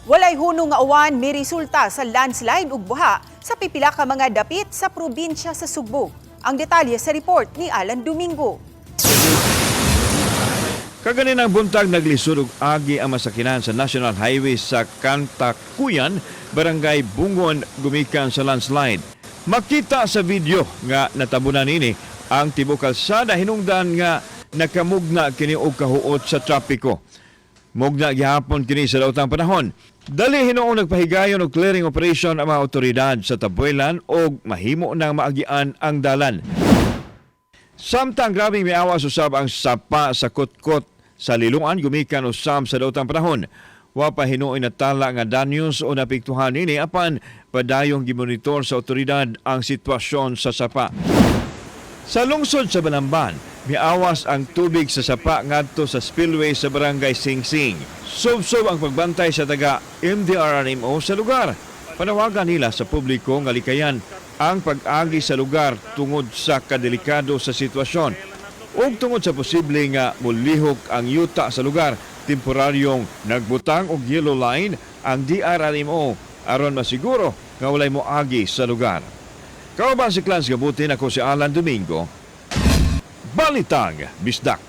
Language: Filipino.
Walay hunong nga uwan may resulta sa landslide ug buha sa pipila ka mga dapit sa probinsya sa Sugbo. Ang detalye sa report ni Alan Domingo. Kaganinang buntag naglisod og agi ang masakinan sa National Highway sa Cantacuyan, Barangay Bungon, gumikan sa landslide. Makita sa video nga natabunan nini ang tibuok kalsada hinungdan nga nakamugna kini og kahuot sa trapiko. Mugna gihapon kini sa daotang panahon. Dali hinuong nagpahigayon og clearing operation ang mga otoridad sa Tabuelan og mahimo nang maagian ang dalan. Samtang grabing miawas usab ang sapa sa kutkot sa Lilungan gumikan usab sa daotang panahon. Wa pa hinuoy natala nga danyos o napiktuhan nini apan padayong gimonitor sa otoridad ang sitwasyon sa sapa. Sa lungsod sa Balamban, miawas ang tubig sa sapa ngadto sa spillway sa Barangay Singsing. Subsob ang pagbantay sa taga MDRRMO sa lugar. Panawagan nila sa publiko nga likayan ang pag-agi sa lugar tungod sa kadelikado sa sitwasyon ug tungod sa posible nga mulihok ang yuta sa lugar. Temporaryong nagbutang og yellow line ang DRRMO aron masiguro nga walay moagi sa lugar. Kauban si Clans Gabutin, ako si Alan Domingo. Balitang Bisdak.